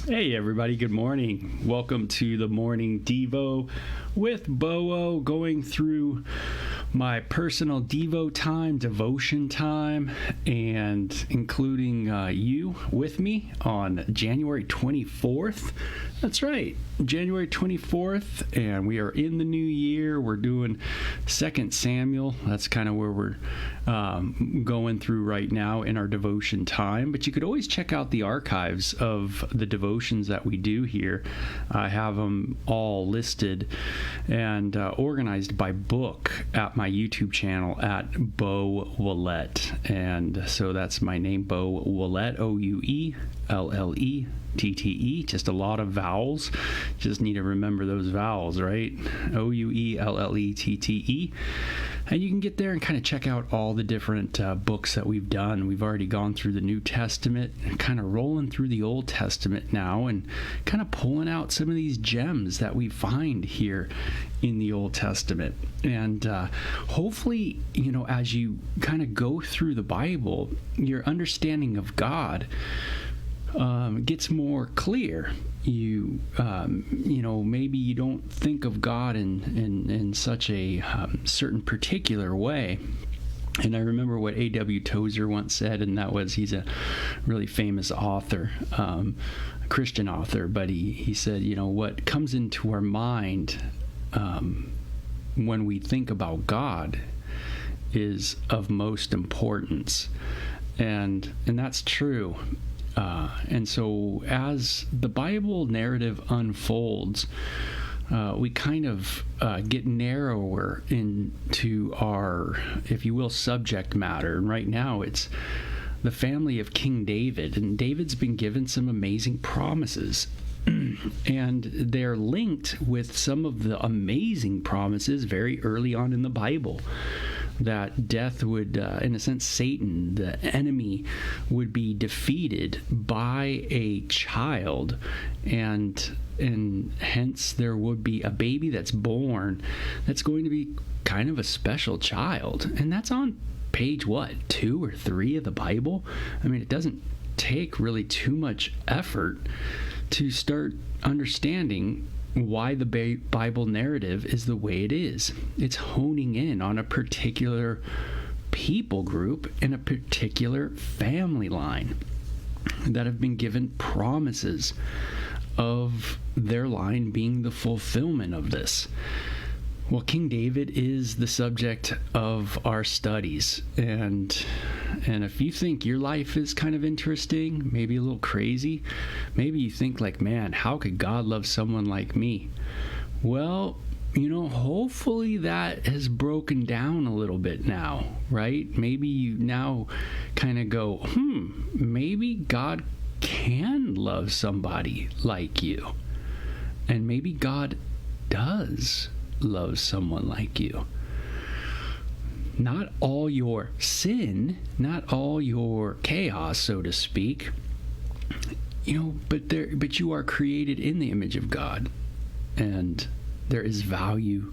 Hey everybody, good morning. Welcome to the Morning Devo with Bo-O, going through my personal Devo time, devotion time, and including you with me on January 24th. That's right. January 24th, and we are in the new year. We're doing 2 Samuel. That's kind of where we're going through right now in our devotion time. But you could always check out the archives of the devotions that we do here. I have them all listed and organized by book at my YouTube channel at Beau Ouellette. And so that's my name, Beau Ouellette, Ouellette. Just a lot of vowels. Just need to remember those vowels, right? Ouellette. And you can get there and kind of check out all the different books that we've done. We've already gone through the New Testament and kind of rolling through the Old Testament now and kind of pulling out some of these gems that we find here in the Old Testament. And hopefully, as you kind of go through the Bible, your understanding of God gets more clear. Maybe you don't think of God in such a certain particular way. And I remember what A.W. Tozer once said, and that was, he's a really famous author, a Christian author, but he said, what comes into our mind when we think about God is of most importance. And that's true. And so as the Bible narrative unfolds, we kind of get narrower into our, if you will, subject matter. And right now it's the family of King David. And David's been given some amazing promises. And they're linked with some of the amazing promises very early on in the Bible. That death would, in a sense, Satan, the enemy, would be defeated by a child, and hence there would be a baby that's born that's going to be kind of a special child. And that's on page, 2 or 3 of the Bible? I mean, it doesn't take really too much effort to start understanding why the Bible narrative is the way it is. It's honing in on a particular people group and a particular family line that have been given promises of their line being the fulfillment of this. Well, King David is the subject of our studies, and if you think your life is kind of interesting, maybe a little crazy, maybe you think like, man, how could God love someone like me? Well, hopefully that has broken down a little bit now, right? Maybe you now kind of go, maybe God can love somebody like you, and maybe God does love someone like you. Not all your sin, not all your chaos, so to speak, but you are created in the image of God, and there is value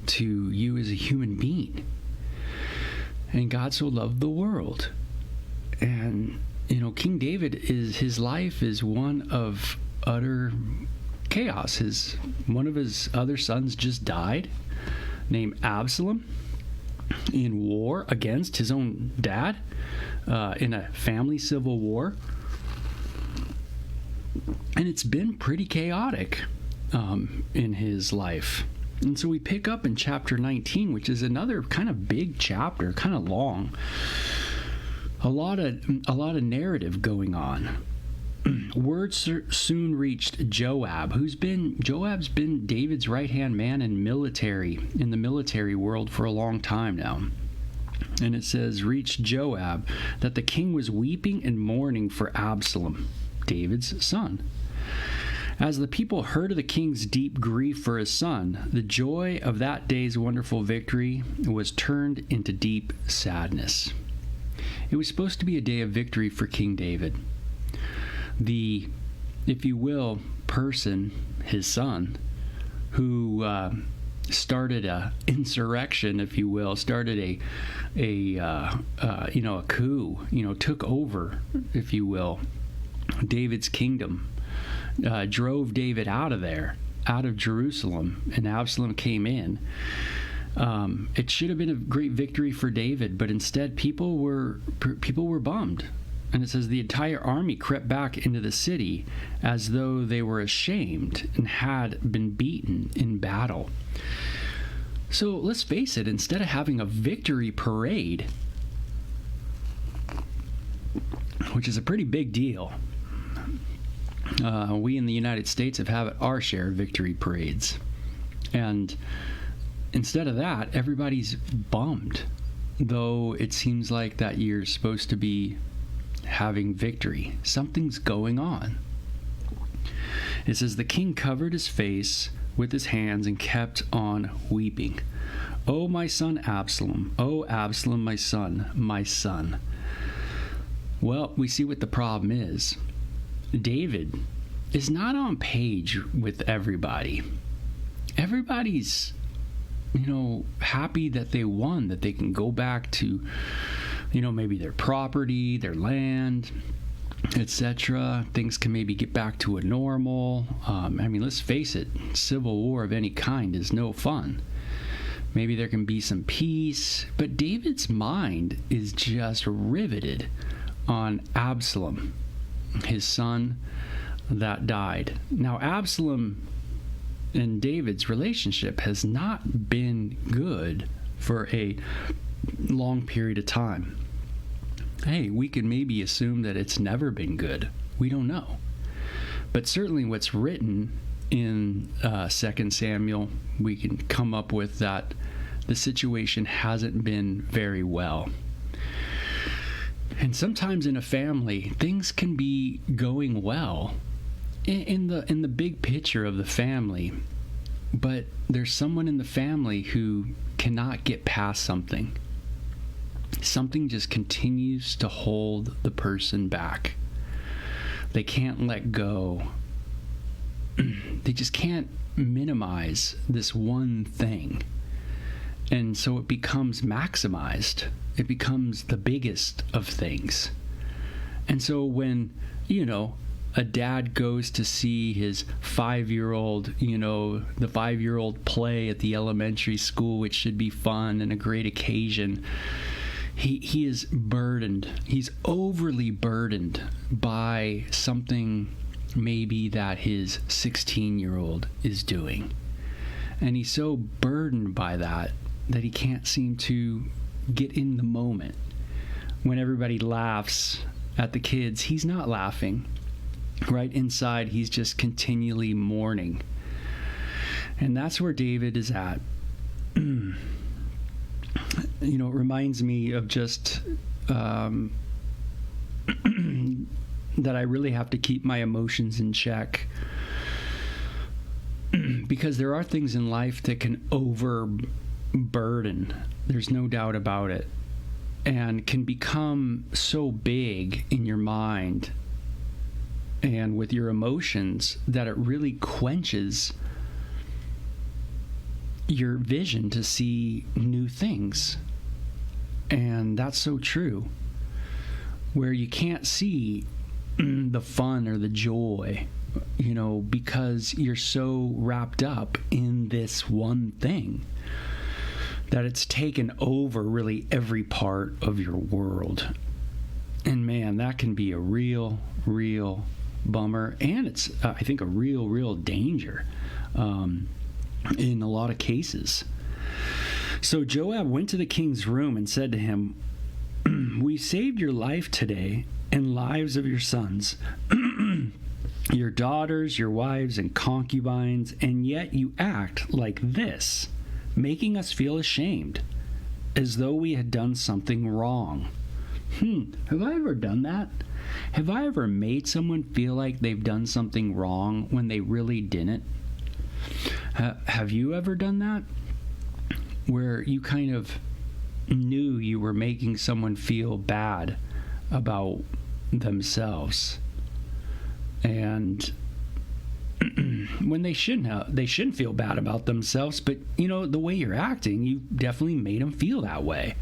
to you as a human being. And God so loved the world. And King David, his life is one of utter chaos. One of his other sons just died, named Absalom, in war against his own dad, in a family civil war. And it's been pretty chaotic in his life. And so we pick up in chapter 19, which is another kind of big chapter, kind of long. A lot of narrative going on. Word soon reached Joab, Joab's been David's right-hand man in the military world for a long time now. And it says, reached Joab that the king was weeping and mourning for Absalom, David's son. As the people heard of the king's deep grief for his son, the joy of that day's wonderful victory was turned into deep sadness. It was supposed to be a day of victory for King David. The, if you will, person, his son, who started a insurrection, if you will, started a coup, took over, if you will, David's kingdom, drove David out of there, out of Jerusalem, and Absalom came in. It should have been a great victory for David, but instead people were bummed. And it says the entire army crept back into the city as though they were ashamed and had been beaten in battle. So let's face it, instead of having a victory parade, which is a pretty big deal, we in the United States have had our share of victory parades. And instead of that, everybody's bummed, though it seems like that you're supposed to be having victory. Something's going on. It says the king covered his face with his hands and kept on weeping. "Oh, my son Absalom! Oh, Absalom, my son, my son!" Well, we see what the problem is. David is not on page with everybody. Everybody's, happy that they won, that they can go back to, maybe their property, their land, etc. Things can maybe get back to a normal. Let's face it, civil war of any kind is no fun. Maybe there can be some peace, but David's mind is just riveted on Absalom, his son that died. Now, Absalom and David's relationship has not been good for a long period of time. Hey, we could maybe assume that it's never been good. We don't know. But certainly what's written in 2 Samuel, we can come up with that the situation hasn't been very well. And sometimes in a family, things can be going well in the big picture of the family, but there's someone in the family who cannot get past something. Something just continues to hold the person back. They can't let go. They just can't minimize this one thing. And so it becomes maximized. It becomes the biggest of things. And so when, a dad goes to see his 5-year-old, the 5-year-old play at the elementary school, which should be fun and a great occasion, he is burdened. He's overly burdened by something maybe that his 16-year-old is doing. And he's so burdened by that he can't seem to get in the moment. When everybody laughs at the kids, he's not laughing. Right inside, he's just continually mourning. And that's where David is at. It reminds me of just that I really have to keep my emotions in check. Because there are things in life that can overburden. There's no doubt about it. And can become so big in your mind and with your emotions that it really quenches your vision to see new things. And that's so true. Where you can't see the fun or the joy, because you're so wrapped up in this one thing that it's taken over really every part of your world. And man, that can be a real bummer. And it's, I think, a real danger in a lot of cases. So Joab went to the king's room and said to him, "We saved your life today and lives of your sons, your daughters, your wives, and concubines, and yet you act like this, making us feel ashamed, as though we had done something wrong." Have I ever done that? Have I ever made someone feel like they've done something wrong when they really didn't? Have you ever done that? Where you kind of knew you were making someone feel bad about themselves. And when they shouldn't feel bad about themselves, but the way you're acting, you definitely made them feel that way.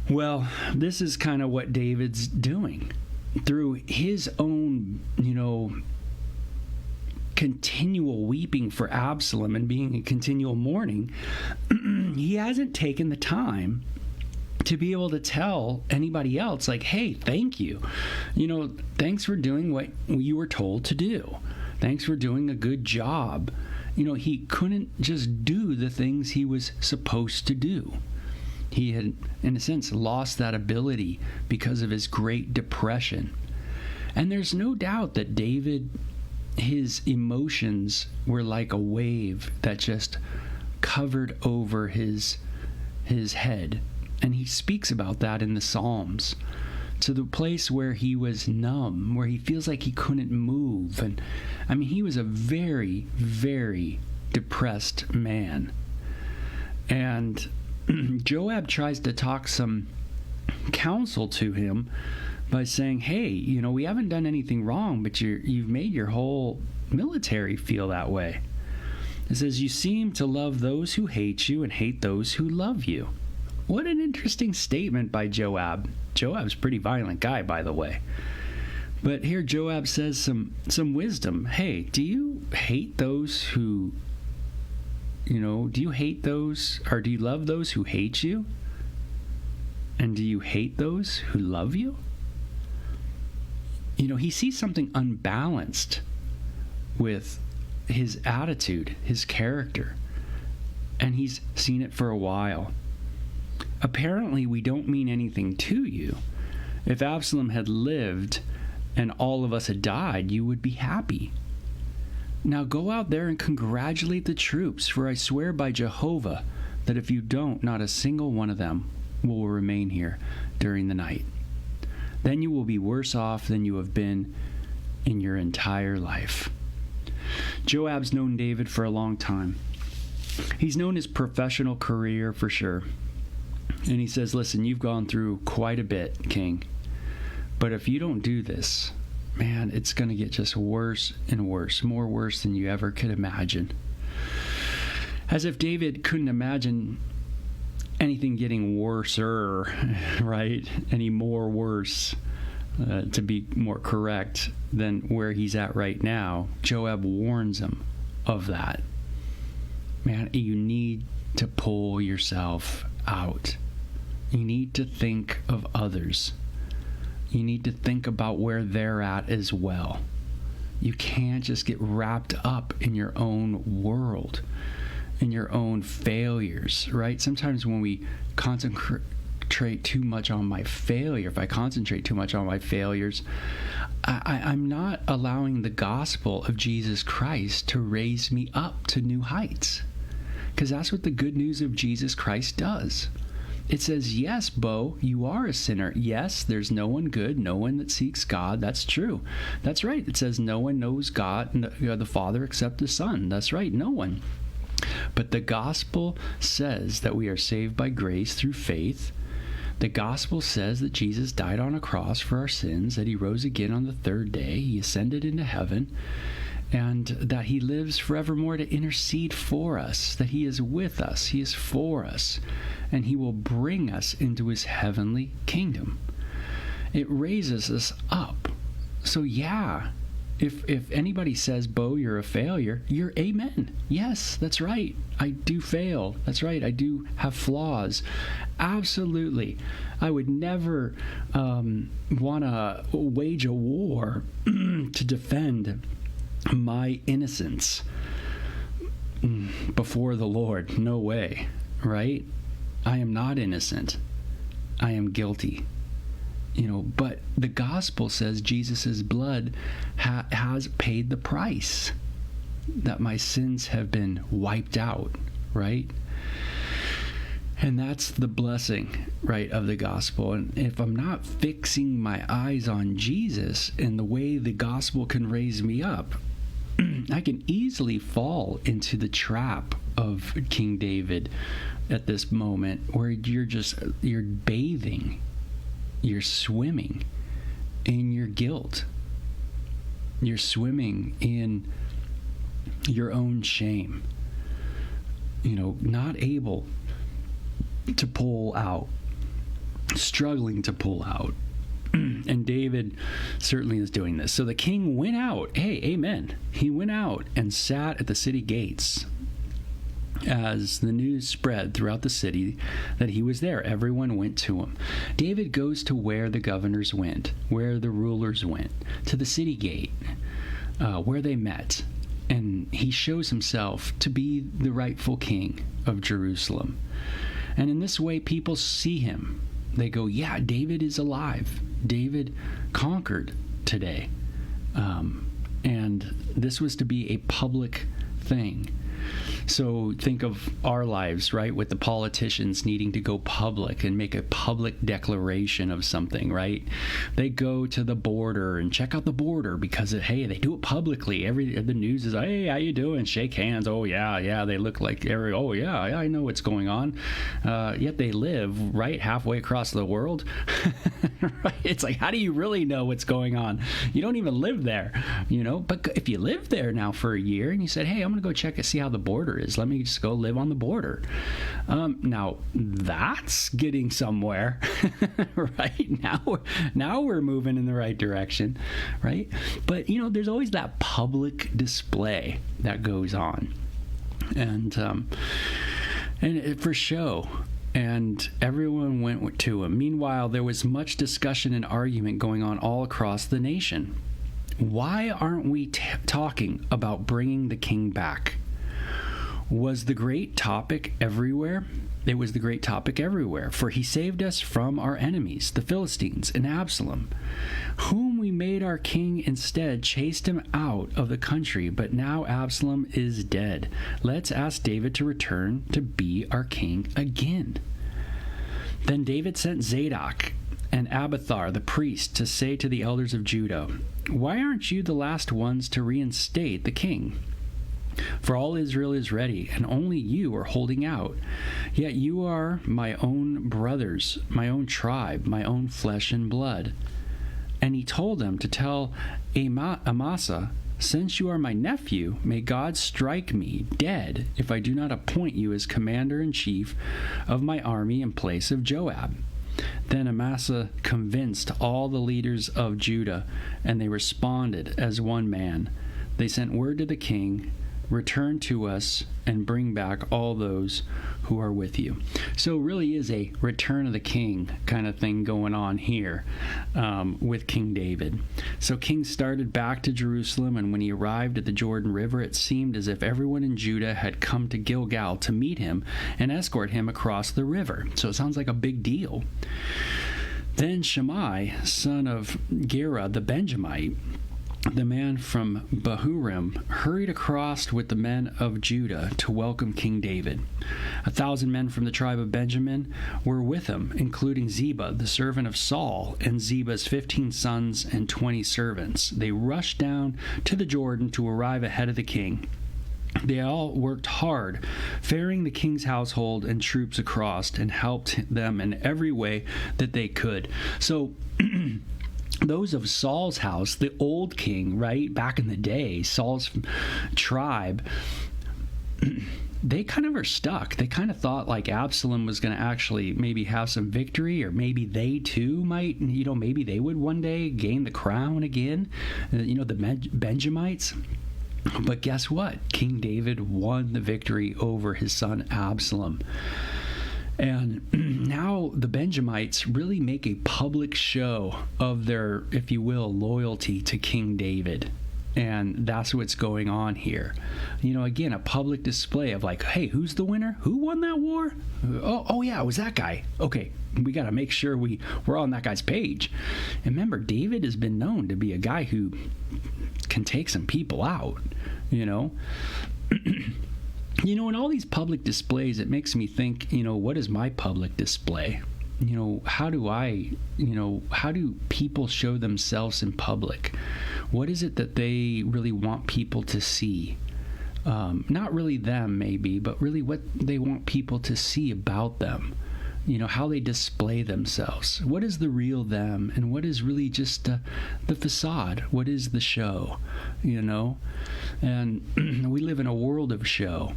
Well, this is kind of what David's doing. Through his own, continual weeping for Absalom and being in continual mourning, he hasn't taken the time to be able to tell anybody else, like, hey, thank you. Thanks for doing what you were told to do. Thanks for doing a good job. He couldn't just do the things he was supposed to do. He had, in a sense, lost that ability because of his Great Depression. And there's no doubt that David, his emotions were like a wave that just covered over his head. And he speaks about that in the Psalms, to the place where he was numb, where he feels like he couldn't move. And he was a very, very depressed man. And Joab tries to talk some counsel to him by saying, hey, we haven't done anything wrong, but you've made your whole military feel that way. It says, you seem to love those who hate you and hate those who love you. What an interesting statement by Joab. Joab's a pretty violent guy, by the way. But here Joab says some wisdom. Hey, do you hate those who, do you hate those, or do you love those who hate you? And do you hate those who love you? He sees something unbalanced with his attitude, his character, and he's seen it for a while. Apparently, we don't mean anything to you. If Absalom had lived and all of us had died, you would be happy. Now go out there and congratulate the troops, for I swear by Jehovah that if you don't, not a single one of them will remain here during the night. Then you will be worse off than you have been in your entire life. Joab's known David for a long time. He's known his professional career for sure. And he says, listen, you've gone through quite a bit, King. But if you don't do this, man, it's going to get just worse and worse, more worse than you ever could imagine. As if David couldn't imagine anything getting worser, right? Any more worse, to be more correct, than where he's at right now. Joab warns him of that. Man, you need to pull yourself out. You need to think of others. You need to think about where they're at as well. You can't just get wrapped up in your own world, in your own failures, right? Sometimes when we concentrate too much on my failure, if I concentrate too much on my failures, I'm not allowing the gospel of Jesus Christ to raise me up to new heights. Because that's what the good news of Jesus Christ does. It says, yes, Bo, you are a sinner. Yes, there's no one good, no one that seeks God. That's true. That's right. It says no one knows God, the Father, except the Son. That's right, no one. But the gospel says that we are saved by grace through faith. The gospel says that Jesus died on a cross for our sins, that he rose again on the third day, he ascended into heaven, and that he lives forevermore to intercede for us, that he is with us, he is for us, and he will bring us into his heavenly kingdom. It raises us up. So yeah, if anybody says, Bo, you're a failure, you're amen. Yes, that's right. I do fail. That's right. I do have flaws. Absolutely. I would never want to wage a war to defend my innocence before the Lord. No way, right? I am not innocent. I am guilty. But the gospel says Jesus' blood has paid the price, that my sins have been wiped out, right? And that's the blessing, right, of the gospel. And if I'm not fixing my eyes on Jesus and the way the gospel can raise me up, I can easily fall into the trap of King David at this moment, where you're bathing, you're swimming in your guilt. You're swimming in your own shame. Not able to pull out, struggling to pull out. And David certainly is doing this. So the king went out. Hey, amen. He went out and sat at the city gates. As the news spread throughout the city that he was there, everyone went to him. David goes to where the governors went, where the rulers went, to the city gate, where they met. And he shows himself to be the rightful king of Jerusalem. And in this way, people see him. They go, yeah, David is alive. David conquered today. And this was to be a public thing. So think of our lives, right, with the politicians needing to go public and make a public declaration of something, right? They go to the border and check out the border because, hey, they do it publicly. The news is, hey, how you doing? Shake hands. Oh, yeah. They look like, oh, yeah, I know what's going on. Yet they live right halfway across the world. Right? It's like, how do you really know what's going on? You don't even live there, But if you live there now for a year and you said, hey, I'm going to go check and see how the border is. Let me just go live on the border. Now that's getting somewhere, right? Now we're moving in the right direction, right? But there's always that public display that goes on, and for show. And everyone went to him. Meanwhile, there was much discussion and argument going on all across the nation. Why aren't we talking about bringing the king back? Was the great topic everywhere? It was the great topic everywhere, for he saved us from our enemies, the Philistines, and Absalom, whom we made our king instead, chased him out of the country, but now Absalom is dead. Let's ask David to return to be our king again. Then David sent Zadok and Abiathar the priest to say to the elders of Judah, why aren't you the last ones to reinstate the king? For all Israel is ready, and only you are holding out. Yet you are my own brothers, my own tribe, my own flesh and blood. And he told them to tell Amasa, since you are my nephew, may God strike me dead if I do not appoint you as commander-in-chief of my army in place of Joab. Then Amasa convinced all the leaders of Judah, and they responded as one man. They sent word to the king, return to us and bring back all those who are with you. So it really is a return of the king kind of thing going on here with King David. So King started back to Jerusalem, and when he arrived at the Jordan River, it seemed as if everyone in Judah had come to Gilgal to meet him and escort him across the river. So it sounds like a big deal. Then Shimei, son of Gera the Benjamite, the man from Bahurim, hurried across with the men of Judah to welcome King David. 1,000 men from the tribe of Benjamin were with him, including Ziba, the servant of Saul, and Ziba's 15 sons and 20 servants. They rushed down to the Jordan to arrive ahead of the king. They all worked hard, ferrying the king's household and troops across, and helped them in every way that they could. So those of Saul's house, the old king, right, back in the day, Saul's tribe, they kind of are stuck. They kind of thought like Absalom was going to actually maybe have some victory, or maybe they too might, maybe they would one day gain the crown again, the Benjamites. But guess what? King David won the victory over his son Absalom. And now the Benjamites really make a public show of their, if you will, loyalty to King David. And that's what's going on here. Again, a public display of like, hey, who's the winner? Who won that war? Oh yeah, it was that guy. Okay, we got to make sure we're on that guy's page. And remember, David has been known to be a guy who can take some people out, in all these public displays, it makes me think, what is my public display? How do people show themselves in public? What is it that they really want people to see? Not really them, maybe, but really what they want people to see about them. How they display themselves. What is the real them, and what is really just the facade? What is the show? And we live in a world of show.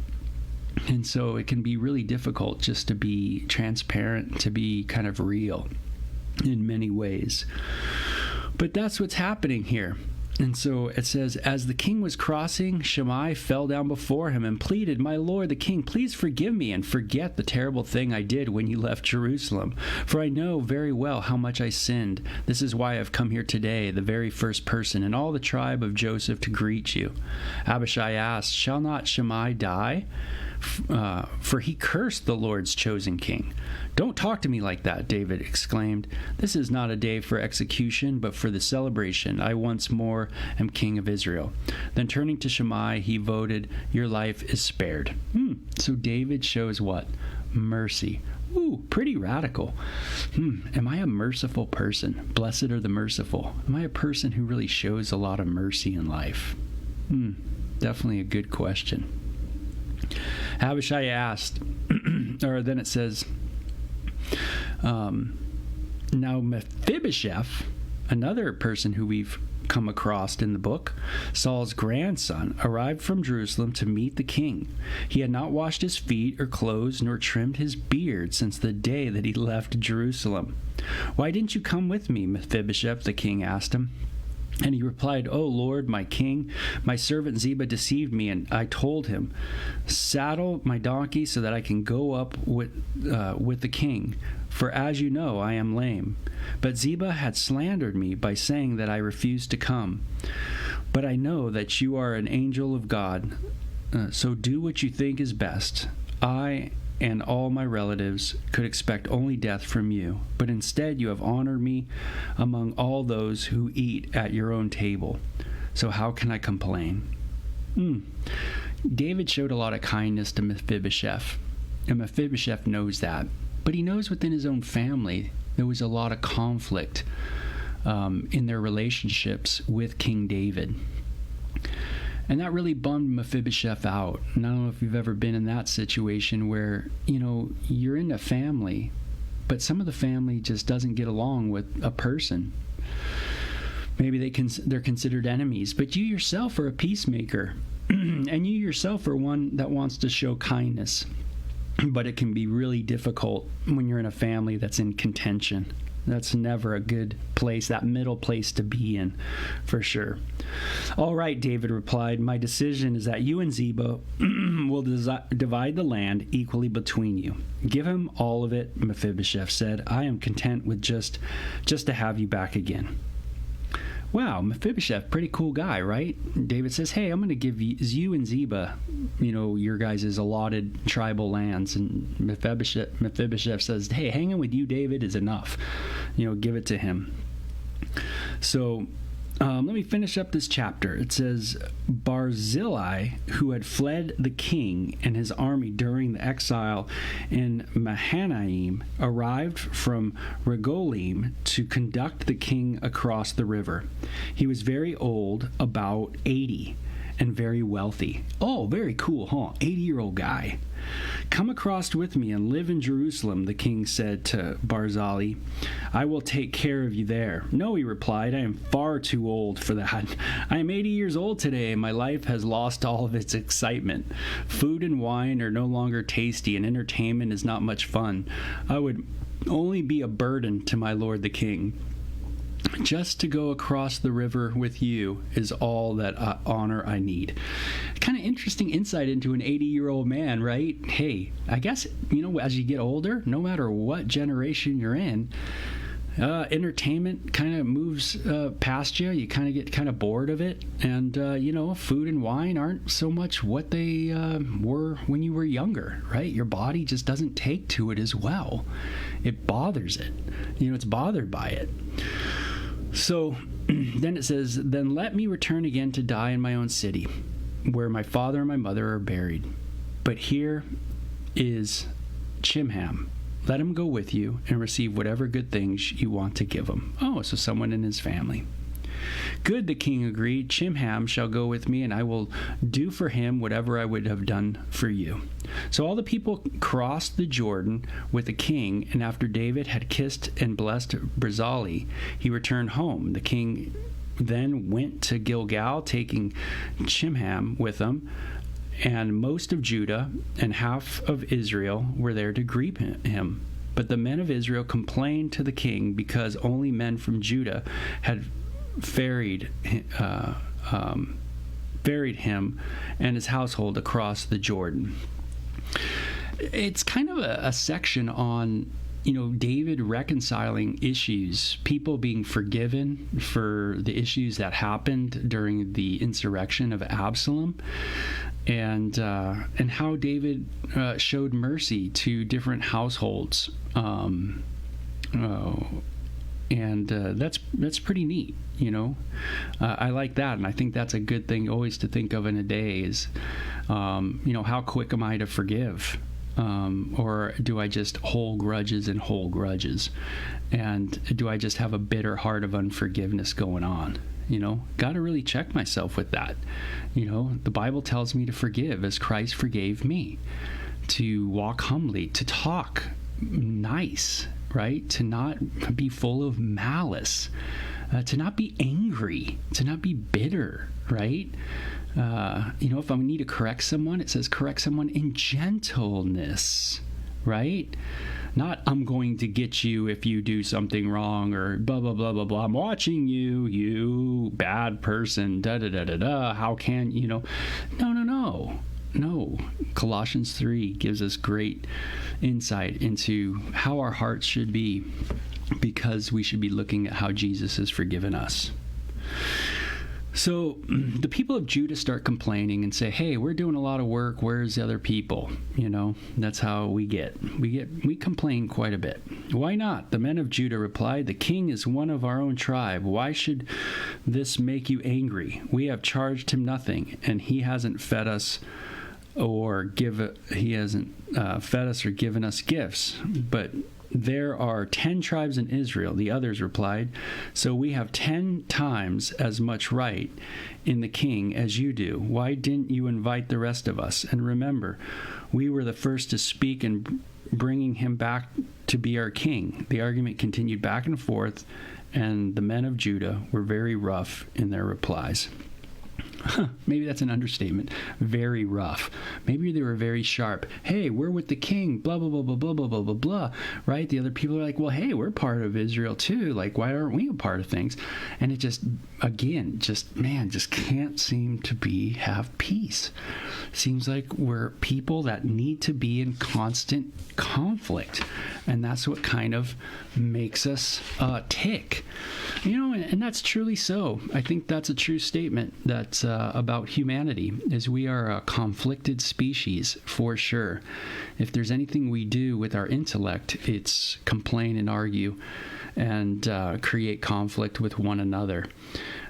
And so it can be really difficult just to be transparent, to be kind of real in many ways. But that's what's happening here. And so it says, as the king was crossing, Shimei fell down before him and pleaded, "My lord, the king, please forgive me and forget the terrible thing I did when you left Jerusalem. For I know very well how much I sinned. This is why I've come here today, the very first person in all the tribe of Joseph to greet you." Abishai asked, "Shall not Shimei die? For he cursed the Lord's chosen king." "Don't talk to me like that," David exclaimed. "This is not a day for execution, but for the celebration. I once more am king of Israel." Then turning to Shimei, he voted, "Your life is spared." So David shows what? Mercy. Ooh, pretty radical. Am I a merciful person? Blessed are the merciful. Am I a person who really shows a lot of mercy in life? Definitely a good question. Abishai asked, or then it says, now Mephibosheth, another person who we've come across in the book, Saul's grandson, arrived from Jerusalem to meet the king. He had not washed his feet or clothes nor trimmed his beard since the day that he left Jerusalem. "Why didn't you come with me, Mephibosheth?" the king asked him. And he replied, "O Lord, my king, my servant Ziba deceived me, and I told him, 'Saddle my donkey so that I can go up with the king, for as you know, I am lame.' But Ziba had slandered me by saying that I refused to come. But I know that you are an angel of God, so do what you think is best. I and all my relatives could expect only death from you, but instead you have honored me among all those who eat at your own table. So how can I complain?" David showed a lot of kindness to Mephibosheth, and Mephibosheth knows that. But he knows within his own family there was a lot of conflict in their relationships with King David. And that really bummed Mephibosheth out. And I don't know if you've ever been in that situation where, you're in a family, but some of the family just doesn't get along with a person. Maybe they're considered enemies, but you yourself are a peacemaker. And you yourself are one that wants to show kindness. But it can be really difficult when you're in a family that's in contention. That's never a good place, that middle place to be in, for sure. "All right," David replied, "my decision is that you and Ziba will divide the land equally between you." "Give him all of it," Mephibosheth said. "I am content with just to have you back again." Wow, Mephibosheth, pretty cool guy, right? David says, "Hey, I'm going to give you and Ziba, your guys' allotted tribal lands." And Mephibosheth says, "Hey, hanging with you, David, is enough. Give it to him." So let me finish up this chapter. It says, Barzillai, who had fled the king and his army during the exile in Mahanaim, arrived from Regolim to conduct the king across the river. He was very old, about 80, and very wealthy. Oh, very cool, huh? 80-year-old guy. "Come across with me and live in Jerusalem," the king said to Barzillai. "I will take care of you there." "No," he replied, "I am far too old for that. I am 80 years old today, and my life has lost all of its excitement. Food and wine are no longer tasty, and entertainment is not much fun. I would only be a burden to my lord the king. Just to go across the river with you is all that honor I need." Kind of interesting insight into an 80-year-old man, right? Hey, I guess, as you get older, no matter what generation you're in, entertainment kind of moves past you. You kind of get bored of it. And, food and wine aren't so much what they were when you were younger, right? Your body just doesn't take to it as well. It bothers it. It's bothered by it. So then it says, "Then let me return again to die in my own city, where my father and my mother are buried. But here is Chimham. Let him go with you and receive whatever good things you want to give him." Oh, so someone in his family. "Good," the king agreed. "Chimham shall go with me, and I will do for him whatever I would have done for you." So all the people crossed the Jordan with the king, and after David had kissed and blessed Barzillai, he returned home. The king then went to Gilgal, taking Chimham with him, and most of Judah and half of Israel were there to greet him. But the men of Israel complained to the king because only men from Judah had ferried him and his household across the Jordan. It's kind of a section on, David reconciling issues, people being forgiven for the issues that happened during the insurrection of Absalom, and how David showed mercy to different households. That's pretty neat, I like that, and I think that's a good thing always to think of in a day is, how quick am I to forgive? Or do I just hold grudges? And do I just have a bitter heart of unforgiveness going on? Got to really check myself with that. The Bible tells me to forgive as Christ forgave me, to walk humbly, to talk nice, right? To not be full of malice, to not be angry, to not be bitter, right? If I need to correct someone, it says correct someone in gentleness, right? Not I'm going to get you if you do something wrong, or blah, blah, blah, blah, blah. I'm watching you, you bad person, da, da, da, da, da. How can, No. Colossians 3 gives us great insight into how our hearts should be, because we should be looking at how Jesus has forgiven us. So the people of Judah start complaining and say, hey, we're doing a lot of work. Where's the other people? That's how we complain quite a bit. Why not? The men of Judah replied, the king is one of our own tribe. Why should this make you angry? We have charged him nothing, and he hasn't fed us or given us gifts. But there are 10 tribes in Israel, the others replied, so we have 10 times as much right in the king as you do. Why didn't you invite the rest of us? And remember, we were the first to speak in bringing him back to be our king. The argument continued back and forth, and the men of Judah were very rough in their replies. Maybe that's an understatement. Very rough. Maybe they were very sharp. Hey, we're with the king, blah, blah, blah, blah, blah, blah, blah, blah, blah, right? The other people are like, well, hey, we're part of Israel too. Like, why aren't we a part of things? And it just can't seem to have peace. Seems like we're people that need to be in constant conflict. And that's what kind of makes us tick. And that's truly so. I think that's a true statement that's about humanity, is we are a conflicted species for sure. If there's anything we do with our intellect, it's complain and argue and create conflict with one another.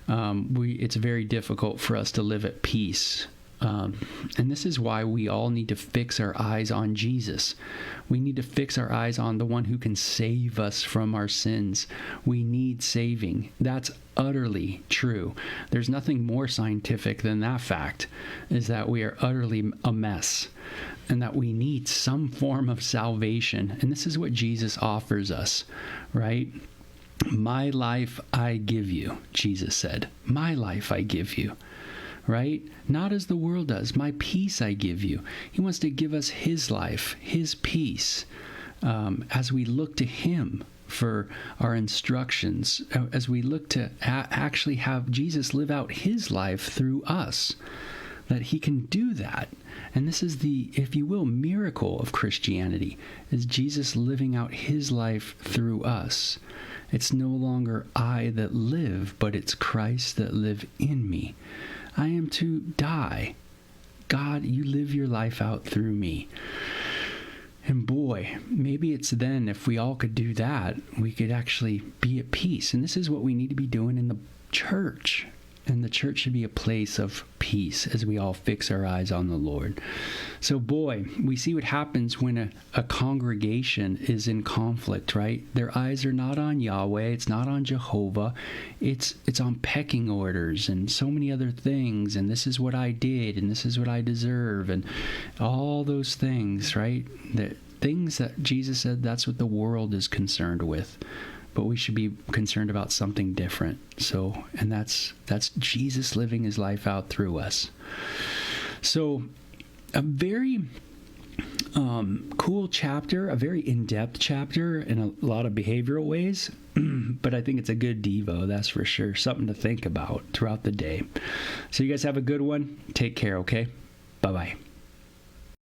It's very difficult for us to live at peace. And this is why we all need to fix our eyes on Jesus. We need to fix our eyes on the one who can save us from our sins. We need saving. That's utterly true. There's nothing more scientific than that fact, is that we are utterly a mess and that we need some form of salvation. And this is what Jesus offers us, right? My life I give you, Jesus said. My life I give you. Right? Not as the world does. My peace I give you. He wants to give us his life, his peace, as we look to him for our instructions, as we look to actually have Jesus live out his life through us, that he can do that. And this is the, if you will, miracle of Christianity, is Jesus living out his life through us. It's no longer I that live, but it's Christ that live in me. I am to die. God, you live your life out through me. And boy, maybe it's then, if we all could do that, we could actually be at peace. And this is what we need to be doing in the church. And the church should be a place of peace as we all fix our eyes on the Lord. So boy, we see what happens when a congregation is in conflict, right? Their eyes are not on Yahweh. It's not on Jehovah. It's on pecking orders and so many other things. And this is what I did, and this is what I deserve, and all those things, right? The things that Jesus said, that's what the world is concerned with. But we should be concerned about something different. So, and that's Jesus living his life out through us. So, a very Cool chapter, a very in-depth chapter in a lot of behavioral ways, but I think it's a good Devo, that's for sure. Something to think about throughout the day. So you guys have a good one. Take care, okay? Bye-bye.